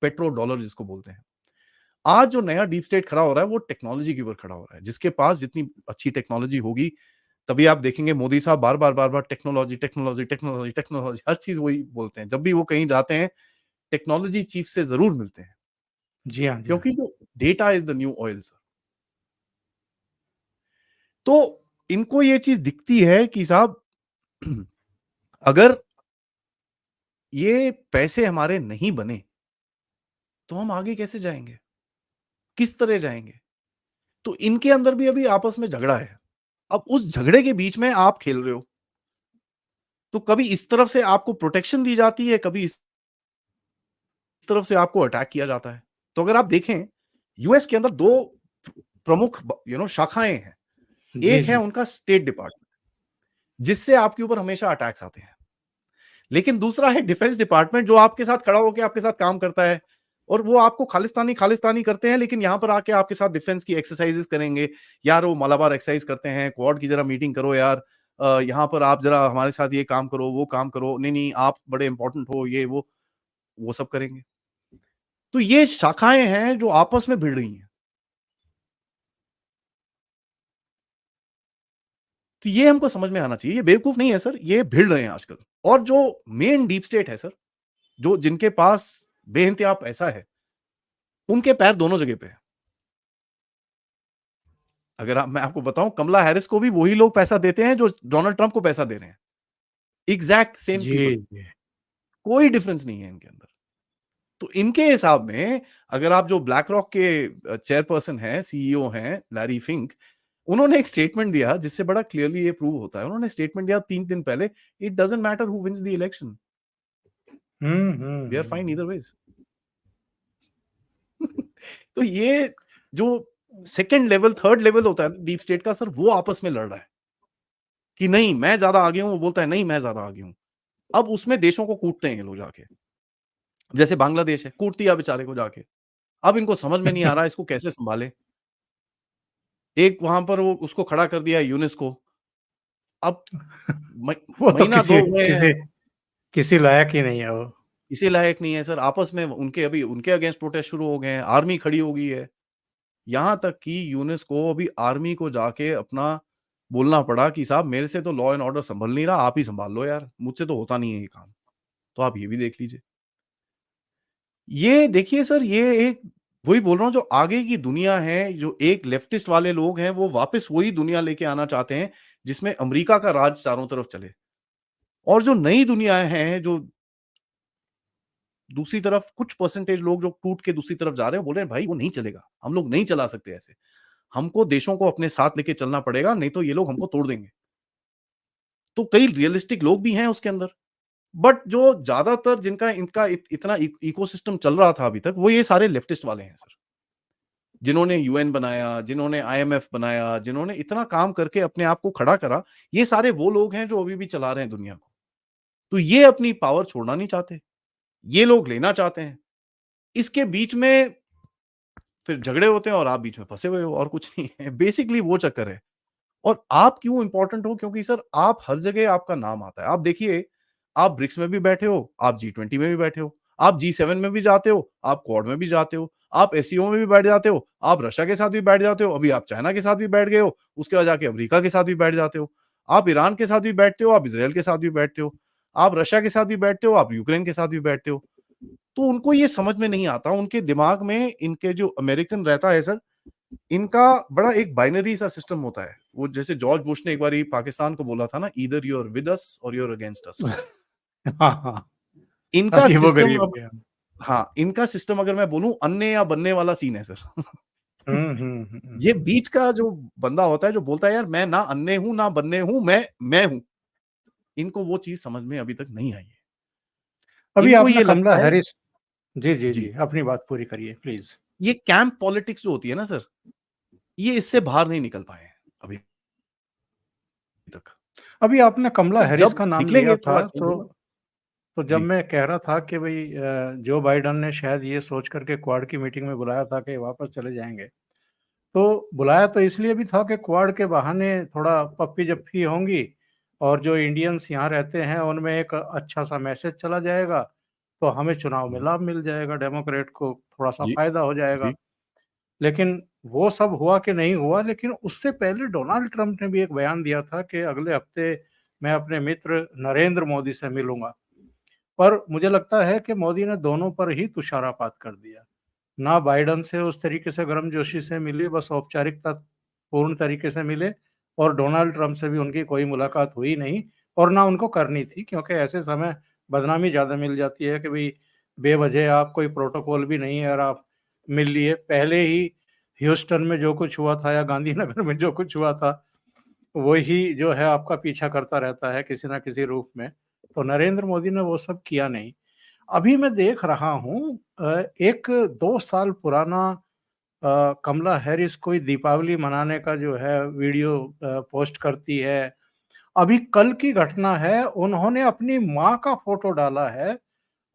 पेट्रो डॉलर जिसको बोलते हैं। आज जो नया डीप स्टेट खड़ा हो रहा है, वो टेक्नोलॉजी के ऊपर खड़ा हो रहा है, जिसके पास जितनी अच्छी टेक्नोलॉजी होगी, तभी आप देखेंगे मोदी साहब बार-बार, बार-बार टेक्नोलॉजी, टेक्नोलॉजी, टेक्नोलॉजी, टेक्नोलॉजी, हर चीज़ वही बोलते हैं। जब भी वो कहीं जाते हैं, टेक्नोलॉजी चीफ से ज़रूर मिलते हैं, जी हाँ, जी हाँ। क्योंकि जो data is the new oil sir. तो इनको ये चीज़ दिखती है कि साहब अगर ये पैसे हमारे नहीं बने, तो हम आगे कैसे जाएँगे? किस तरह जाएँगे? तो इनके अंदर भी अभी आपस में झगड़ा है। अब उस झगड़े के बीच में आप खेल रहे हो। तो कभी इस तरफ से आपको प्रोटेक्शन दी जाती है, कभी इस तरफ से आपको अटैक किया जाता है। तो अगर आप देखें, यूएस के अंदर 2 प्रमुख शाखाएँ हैं। जी, एक है जी। उनका स्टेट डिपार्टमेंट, जिससे आपके ऊपर हमेशा अटैक्स आते हैं। लेकिन दूसरा है डिफेंस डिपार्टमेंट, जो आपके साथ खड़ा होके आपके साथ काम करता है, और वो आपको खालिस्तानी खालिस्तानी करते हैं, लेकिन यहां पर आके आपके साथ डिफेंस की एक्सरसाइजेस करेंगे। यार वो मालाबार एक्सरसाइज करते हैं, क्वाड की जरा मीटिंग करो यार, यहाँ पर आप जरा हमारे साथ ये काम करो, वो काम करो, नहीं नहीं आप बड़े इंपॉर्टेंट हो, ये वो सब करेंगे। तो ये शाखाएं हैं जो आपस में भिड़ रही हैं। तो ये हमको समझ में आना चाहिए, ये बेवकूफ नहीं है सर, ये भिड़ रहे हैं आजकल। और जो मेन डीप स्टेट है सर, जो जिनके पास बेइंतहा पैसा है, उनके पैर दोनों जगह पे है। अगर मैं आपको बताऊं, कमला हैरिस को भी वही लोग पैसा देते हैं जो डोनाल्ड ट्रंप को पैसा दे रहे हैं। एग्जैक्ट सेम जी, पीपल। जी। कोई डिफरेंस नहीं है इनके अंदर। तो इनके हिसाब में, अगर आप जो ब्लैक रॉक के चेयरपर्सन हैं, सीईओ हैं, लैरी फिंक, उन्होंने एक स्टेटमेंट दिया जिससे बड़ा क्लियरली ये प्रूव होता है। उन्होंने स्टेटमेंट दिया 3 दिन पहले, it doesn't matter who wins the election, hmm, hmm, we are fine hmm. Either ways. तो ये जो सेकंड लेवल, थर्ड लेवल होता है डीप स्टेट का सर, वो आपस में लड़ रहा है कि नहीं मैं ज्यादा आगे हूं, वो बोलता है नहीं मैं ज्यादा आगे हूं। अब उसमें देशों को कूटते हैं ये लोग जाके। जैसे बांग्लादेश है, कूट दिया बेचारे को जाके। अब इनको समझ में नहीं आ रहा इसको कैसे संभाले। एक वहां पर वो उसको खड़ा कर दिया यूनिस को। अब वो तो महीना किसी 2 हुए हैं, किसी किसी लायक ही नहीं है वो। इसी लायक नहीं है सर। आपस में उनके अभी उनके अगेंस्ट प्रोटेस्ट शुरू हो गए हैं, आर्मी खड़ी हो गई है। यहाँ तक कि यूनिस को अभी आर्मी को जाके अपना बोलना पड़ा कि साहब मेरे से तो लॉ एंड ऑर्डर संभल नहीं रहा, आप ही संभाल लो यार, मुझसे तो होता नहीं है ये काम। तो आप ये भी देख लीजिए। ये देखिए सर, ये एक, वही बोल रहा हूँ, जो आगे की दुनिया है, जो एक लेफ्टिस्ट वाले लोग हैं, वो वापस वही दुनिया लेके आना चाहते हैं जिसमें अमेरिका का राज चारों तरफ चले। और जो नई दुनिया है, जो दूसरी तरफ कुछ परसेंटेज लोग जो टूट के दूसरी तरफ जा रहे हैं, बोल रहे हैं भाई वो नहीं चलेगा, हम लोग नहीं चला सकते ऐसे, हमको देशों को अपने साथ लेके चलना पड़ेगा, नहीं तो ये लोग हमको तोड़ देंगे। तो कई रियलिस्टिक लोग भी हैं उसके अंदर। बट जो ज्यादातर जिनका इनका इतना इकोसिस्टम चल रहा था अभी तक, वो ये सारे लेफ्टिस्ट वाले हैं सर, जिन्होंने यूएन बनाया, जिन्होंने आईएमएफ बनाया, जिन्होंने इतना काम करके अपने आप को खड़ा करा, ये सारे वो लोग हैं जो अभी भी चला रहे हैं दुनिया को। तो ये अपनी पावर छोड़ना नहीं चाहते, ये लोग लेना चाहते हैं। इसके बीच में फिर झगड़े होते हैं और आप बीच में फँसे हुए हो और कुछ नहीं है। बेसिकली वो चक्कर है। और आप क्यों इम्पोर्टेंट हो? क्योंकि सर आप हर जगह आपका नाम आता है। आप देखिए, आप ब्रिक्स में भी बैठे हो, आप जी20 में भी बैठे हो, आप जी7 में भी जाते हो, आप क्वाड में भी जाते हो, आप एससीओ में भी बैठ जाते हो, आप रशिया के साथ भी बैठ जाते हो, अभी आप चाइना के साथ भी बैठ गए हो, उसके बाद जाके अमेरिका के साथ भी बैठ जाते हो। आप ईरान के साथ भी बैठते हो, आप इज़राइल के साथ भी बैठते हो, आप रशिया के साथ भी बैठते हो, आप यूक्रेन के साथ भी बैठते हो। तो उनको ये समझ में नहीं आता, उनके दिमाग में इनके जो अमेरिकन रहता है सर, इनका बड़ा एक बाइनरी सा सिस्टम होता है। वो जैसे जॉर्ज बुश ने एक बारी पाकिस्तान को बोला था ना, either you are with us और यू आर अगेंस्ट अस। हाँ, हाँ। इनका सिस्टम अजीबो-गरीब अब है। हाँ, इनका सिस्टम अगर मैं बोलूँ अन्ने या बनने वाला सीन है सर। हुँ, हुँ, हुँ, ये हुँ। बीच का जो बंदा होता है जो बोलता है यार मैं ना अन्ने हूँ, ना बनने हूँ, मैं हूँ। इनको वो चीज़ समझ में अभी तक नहीं आई है। अभी इनको आपने ये कमला लगता है हैरिस जी, जी, जी, जी, अपनी बात पूरी करिए प्लीज़। ये कैंप पॉलिटिक्स जो होती है ना सर, ये इससे बाहर नहीं निकल पाए हैं अभी तक। अभी आपने कमला तो हैरिस जब का नाम लिया निकलेंगे थोड़ा था, चेंज होगा। तो जब जी, मैं कह रहा था कि भई जो बाइडेन ने शायद ये सोच कर के क्वाड की मीटिंग में बुलाया था कि वापस चले जाएँगे। तो बुलाया तो इसलिए भी था कि क्वाड के बहाने थोड़ा पप्पी-जप्पी होंगी और जो इंडियंस यहाँ रहते हैं, उनमें एक अच्छा-सा मैसेज चला जाएगा, तो हमें चुनाव में हुँ, लाभ मिल जाएगा, डेमोक्रेट को थोड़ा-सा जी, फ़ायदा हो जाएगा। जी, लेकिन वो सब हुआ कि नहीं हुआ, लेकिन उससे पहले डोनाल्ड ट्रंप ने भी एक बयान दिया था कि अगले हफ्ते मैं अपने मित्र नरेंद्र मोदी से मिलूँगा। पर मुझे लगता है कि मोदी ने दोनों पर ही तुषारापात कर दिया। ना बाइडेन से उस तरीके से गर्मजोशी से मिले, बस औपचारिकता पूर्ण तरीके से मिले और डोनाल्ड ट्रंप से भी उनकी कोई मुलाकात हुई नहीं और ना उनको करनी थी क्योंकि ऐसे समय बदनामी ज़्यादा मिल जाती है कि भई बेवजह आप कोई प्रोटोकॉल भी नहीं है और आप मिल लिए। पहले ही ह्यूस्टन में जो कुछ हुआ था या गांधीनगर में जो कुछ हुआ था, वही जो है आपका पीछा करता रहता है किसी न किसी रूप में। तो नरेंद्र मोदी ने वो सब किया नहीं। अभी मैं देख रहा हूँ एक 2 साल पुराना कमला हैरिस कोई दीपावली मनाने का जो है वीडियो पोस्ट करती है। अभी कल की घटना है, उन्होंने अपनी माँ का फ़ोटो डाला है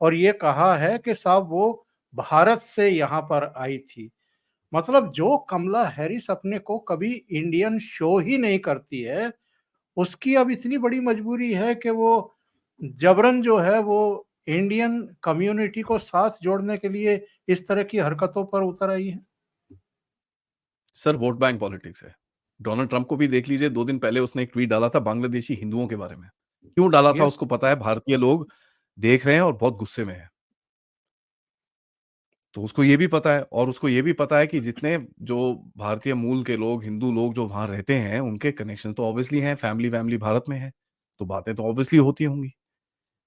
और ये कहा है कि साहब वो भारत से यहाँ पर आई थी। मतलब जो कमला हैरिस अपने को कभी इंडियन शो ही नहीं करती है, उसकी अब इतनी बड़ी मजबूरी है कि वो जबरन जो है वो इंडियन कम्युनिटी को साथ जोड़ने के लिए इस तरह की हरकतों पर उतर आई है। सर वोट बैंक पॉलिटिक्स है। डोनाल्ड ट्रंप को भी देख लीजिए 2 दिन पहले उसने एक ट्वीट डाला था बांग्लादेशी हिंदुओं के बारे में। क्यों डाला था यस, उसको पता है भारतीय लोग देख रहे हैं और बहुत गुस्से में हैं। तो उसको ये भी पता है और उसको ये भी पता है कि जितने जो भारतीय मूल के लोग, हिंदू लोग जो वहाँ रहते हैं, उनके कनेक्शन तो ऑब्वियसली हैं, फैमिली-वैमिली भारत में है। तो बातें तो ऑब्वियसली होती होंगी।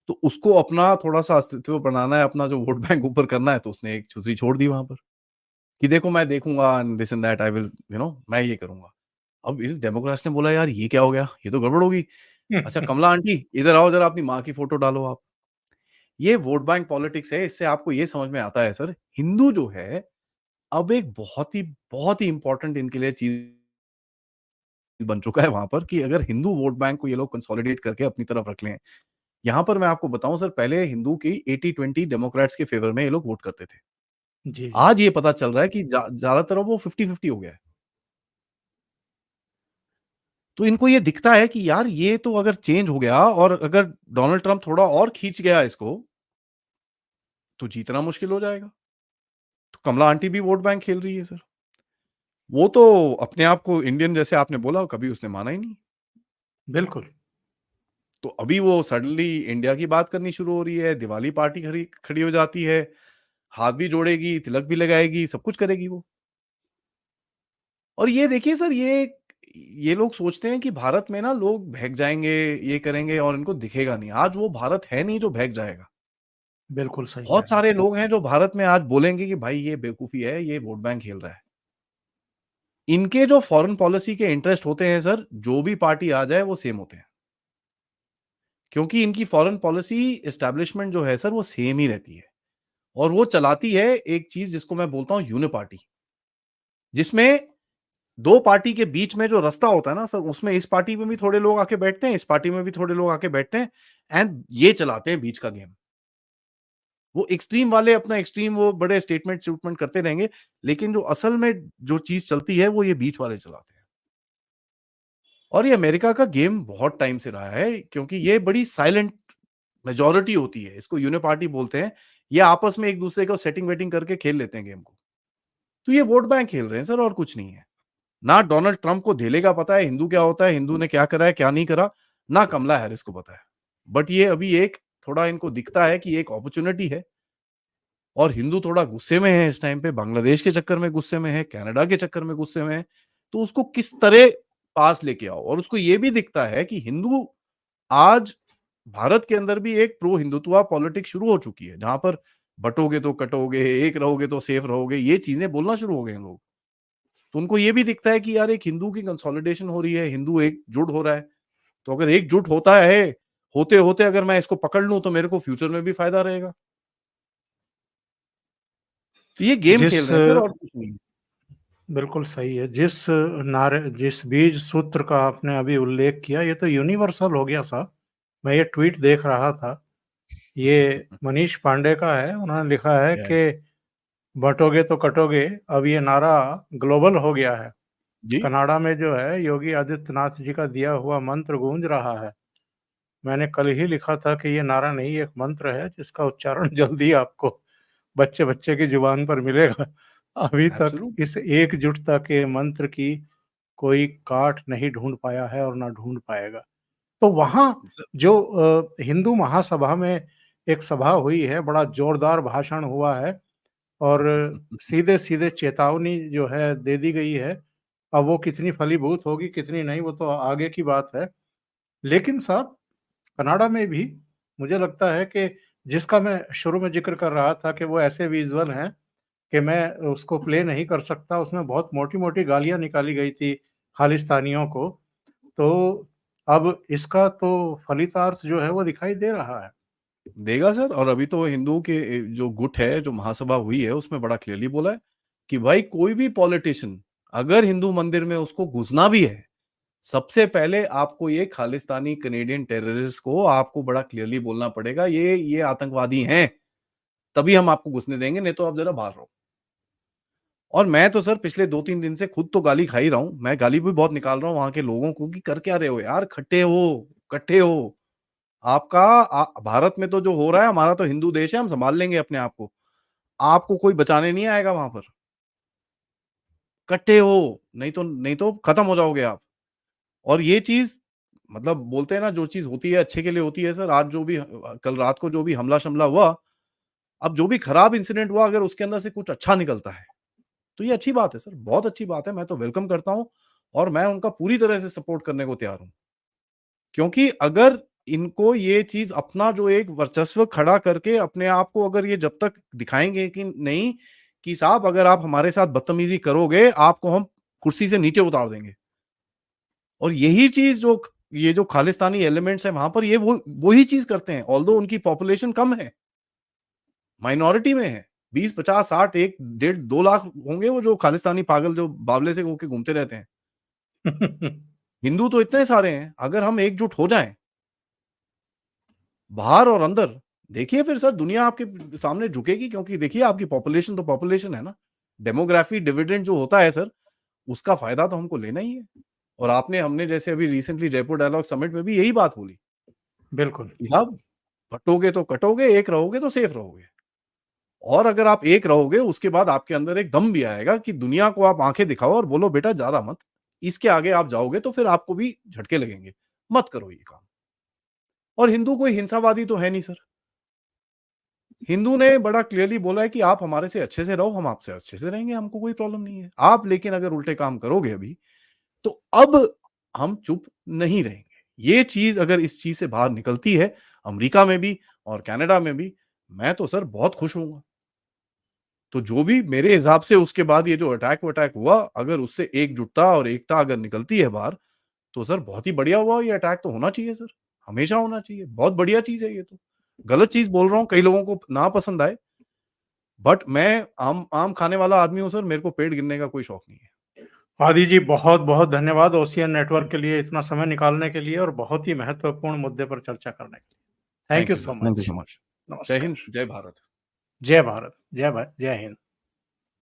तो उसको अपना थोड़ा-सा अस्तित्व बनाना है, अपना जो वोट बैंक ऊपर करना है, तो उसने एक छुरी छोड़ दी वहाँ पर, कि देखो मैं देखूँगा and this and that I will मैं ये करूँगा। अब इन डेमोक्रेट्स ने बोला यार ये क्या हो गया? ये तो गड़बड़ होगी। अच्छा कमला आंटी इधर आओ ज़रा अपनी माँ की फ़ोटो डालो आप। ये वोट बैंक पॉलिटिक्स है, इससे आपको ये समझ में आता है सर, हिंदू जो है, अब एक बहुत ही इम्पोर्टेंट इनके लिए चीज़ बन चुका है वहाँ पर कि अगर हिंदू वोट बैंक को ये लोग कंसोलिडेट करके अपनी तरफ रख लें। यहाँ पर मैं आपको बताऊँ सर पहले हिंदू की 80-20 डेमोक्रेट्स के फ़ेवर में ये लोग वोट करते थे। जी, जी। आज ये पता चल रहा है कि ज़्यादातर अब वो 50-50 हो गया है। तो इनको ये दिखता है कि यार ये तो अगर चेंज हो गया और अगर डोनाल्ड ट्रम्प थोड़ा और खींच गया इसको, तो जीतना मुश्किल हो जाएगा। तो कमला आंटी भी वोट बैंक खेल रही है सर। वो तो अपने आप को इंडियन जैसे आपने बोला कभी उसने माना ही नहीं। बिल्कुल, तो अभी वो सडनली इंडिया की बात करनी शुरू हो रही है, दिवाली पार्टी खड़ी खड़ी हो जाती है, हाथ भी जोड़ेगी, तिलक भी लगाएगी, सब कुछ करेगी वो। और ये देखिए सर ये लोग सोचते हैं कि भारत में ना लोग बहक जाएँगे, ये करेंगे और इनको दिखेगा नहीं। आज वो भारत है नहीं जो बहक जाएगा। बिल्कुल सही कह बहुत रहे हैं। सारे लोग हैं जो भारत में आज बोलेंगे कि भाई ये बेवकूफ़ी है, ये वोट बैंक खेल रहा है। इनके जो फॉरेन पॉलिसी के इंटरेस्ट होते हैं सर, जो भी पार्टी आ जाए वो सेम होते हैं। क्योंकि इनकी फॉरेन पॉलिसी एस्टेब्लिशमेंट जो है सर वो सेम ही रहती है। और वो चलाती है एक चीज़ जिसको मैं बोलता हूँ यूनिपार्टी। जिसमें 2 पार्टी के बीच में जो रास्ता होता है ना सर, उसमें इस पार्टी में भी थोड़े लोग आके बैठते हैं, इस पार्टी में भी थोड़े लोग आके बैठते हैं एंड ये चलाते हैं बीच का गेम। वो एक्सट्रीम वाले अपना एक्सट्रीम वो बड़े स्टेटमेंट करते रहेंगे, लेकिन जो असल में जो चीज़ चलती है वो ये बीच वाले चलाते हैं। और ये अमेरिका का गेम बहुत टाइम से रहा है, क्योंकि ये बड़ी साइलेंट मेजॉरिटी होती है, इसको यूनिपार्टी बोलते हैं। ये आपस में एक-दूसरे को सेटिंग-वेटिंग करके खेल लेते हैं गेम को। तो ये वोट बैंक खेल रहे हैं सर, और कुछ नहीं है। ना डोनाल्ड ट्रम्प को धेले का पता है हिंदू क्या होता है, हिंदू ने क्या करा है, क्या नहीं करा, ना कमला हैरिस को पता है। बट ये अभी एक थोड़ा इनको दिखता है कि एक अपॉर्च्युनिटी है, और हिंदू थोड़ा गुस्से में है इस टाइम पे, बांग्लादेश के चक्कर में गुस्से में है, कनाडा के चक्कर में गुस्से में है। तो उसको किस तरह पास लेके आओ, और उसको ये भी दिखता है कि हिंदू आज भारत के अंदर भी एक प्रो हिंदुत्व पॉलिटिक्स शुरू हो चुकी है, जहां पर बटोगे तो कटोगे, एक रहोगे तो सेफ रहोगे, ये चीजें बोलना शुरू हो गए हैं लोग। तो उनको ये भी दिखता है कि यार एक हिंदू की कंसोलिडेशन हो रही है, हिंदू एकजुट हो रहा है। तो अगर एकजुट होता है, होते होते अगर मैं इसको पकड़ लूं तो मेरे को फ्यूचर में भी फायदा रहेगा। तो ये गेम खेल जिस रहे हैं सर, और कुछ नहीं। बिल्कुल सही है। जिस बीज सूत्र का आपने अभी उल्लेख किया, ये तो यूनिवर्सल हो गया साहब। मैं ये ट्वीट देख रहा था, ये मनीष पांडे का है। उन्होंने लिखा है Yeah, कि बँटोगे तो कटोगे, अब ये नारा ग्लोबल हो गया है। जी। कनाडा में जो है योगी आदित्यनाथ जी का दिया हुआ मंत्र गूंज रहा है। मैंने कल ही लिखा था कि ये नारा नहीं, एक मंत्र है जिसका उच्चारण जल्दी आपको बच्चे-बच्चे की जुबान पर मिलेगा। अभी तक एब्सोल्यूट। इस एकजुटता के मंत्र की कोई काट नहीं ढूँढ पाया है और ना ढूँढ पाएगा। तो वहाँ जो हिंदू महासभा में एक सभा हुई है, बड़ा जोरदार भाषण हुआ है और सीधे-सीधे चेतावनी जो है दे दी गई है। अब वो कितनी फलीभूत होगी, कितनी नहीं, वो तो आगे की बात है। लेकिन साहब, कनाडा में भी मुझे लगता है कि जिसका मैं शुरू में ज़िक्र कर रहा था कि वो ऐसे विज़ुअल हैं कि मैं उसको प्ले नहीं कर सकता, उसमें बहुत मोटी-मोटी गालियाँ निकाली गई थी खालिस्तानियों को। तो अब इसका तो फलितार्थ जो है वो दिखाई दे रहा है। देगा सर, और अभी तो हिंदुओं के जो गुट है, जो महासभा हुई है, उसमें बड़ा क्लियरली बोला है कि भाई कोई भी पॉलिटिशियन अगर हिंदू मंदिर में उसको घुसना भी है, सबसे पहले आपको ये खालिस्तानी कनेडियन टेररिस्ट को आपको बड़ा क्लियरली बोलना पड़ेगा, ये आतंकवादी हैं, तभी हम आपको घुसने देंगे, नहीं तो आप जरा बाहर रहो। और मैं तो सर पिछले 2-3 दिन से खुद तो गाली खा ही रहा हूँ, मैं गाली भी बहुत निकाल रहा हूँ वहाँ के लोगों को कि कर क्या रहे हो यार, खट्टे हो, कट्ठे हो। आपका भारत में तो जो हो रहा है, हमारा तो हिंदू देश है, हम सँभाल लेंगे अपने आप को। आपको कोई बचाने नहीं आएगा वहाँ पर। कट्टे हो, नहीं तो खत्म हो जाओगे आप। और ये चीज़ मतलब बोलते हैं ना, जो चीज़ होती है अच्छे के लिए होती है सर। आज जो भी कल रात को जो भी हमला-शमला हुआ, अब जो भी खराब इंसिडेंट हुआ, अगर उसके अंदर से कुछ अच्छा निकलता है, तो ये अच्छी बात है सर, बहुत अच्छी बात है। मैं तो वेलकम करता हूँ, और मैं उनका पूरी तरह से सपोर्ट करने को तैयार हूँ। क्योंकि अगर इनको ये चीज़ अपना जो एक वर्चस्व खड़ा करके अपने आप को अगर ये जब तक दिखाएँगे कि नहीं, कि साहब अगर आप हमारे साथ बदतमीज़ी करोगे, आपको हम कुर्सी से नीचे उतार देंगे। और यही चीज़ जो ये जो खालिस्तानी एलिमेंट्स हैं वहाँ पर, ये वही चीज़ करते हैं। ऑल्दो उनकी पॉपुलेशन कम है, माइनॉरिटी में है। 20, 50, 60, 1 डेढ़ 2 लाख होंगे वो जो खालिस्तानी पागल जो बावले से होके घूमते रहते हैं। हिंदू तो इतने सारे हैं, अगर हम एकजुट हो जाएँ बाहर और अंदर, देखिए फिर सर दुनिया आपके सामने झुकेगी, क्योंकि देखिए आपकी पॉपुलेशन तो पॉपुलेशन है ना। डेमोग्राफी डिविडेंड जो होता है सर, उसका फ़ायदा तो हमको लेना ही है। और हमने जैसे अभी रिसेंटली जयपुर डायलॉग समिट में भी यही बात बोली बिल्कुल। कि साहब बँटोगे तो कटोगे, एक रहोगे तो सेफ रहोगे। और अगर आप एक रहोगे, उसके बाद आपके अंदर एक दम भी आएगा कि दुनिया को आप आँखें दिखाओ और बोलो बेटा ज़्यादा मत। इसके आगे आप जाओगे तो फिर आपको भी झटके लगेंगे। मत करो ये काम। और हिंदू कोई हिंसावादी तो है नहीं सर। हिंदू ने बड़ा क्लियरली बोला है कि आप हमारे से अच्छे से रहो, हम आपसे अच्छे से रहेंगे, हमको कोई प्रॉब्लम नहीं है। आप लेकिन अगर उल्टे काम करोगे अभी, तो अब हम चुप नहीं रहेंगे। ये चीज़ अगर इस चीज़ से बाहर निकलती है, अमेरिका में भी और कनाडा में भी, मैं तो सर बहुत खुश होऊँगा। तो जो भी मेरे हिसाब से उसके बाद ये जो अटैक-वटैक हुआ, अगर उससे एकजुटता और एकता अगर निकलती है बाहर, तो सर बहुत ही बढ़िया हुआ। ये अटैक तो होना चाहिए सर, हमेशा होना चाहिए। बहुत बढ़िया चीज़ है ये तो। गलत चीज़ बोल रहा हूँ, कई लोगों को ना पसंद आए, बट मैं आम आम खाने वाला आदमी हूँ सर, मेरे को पेट गिनने का कोई शौक नहीं है। आदि जी, बहुत-बहुत धन्यवाद ओशियन नेटवर्क के लिए इतना समय निकालने के लिए और बहुत ही महत्वपूर्ण मुद्दे पर चर्चा करने के लिए। Thank you thank you so sir, thank you much. So much. जय हिंद, नमस्कार। जय भारत। जय भारत, जय हिंद।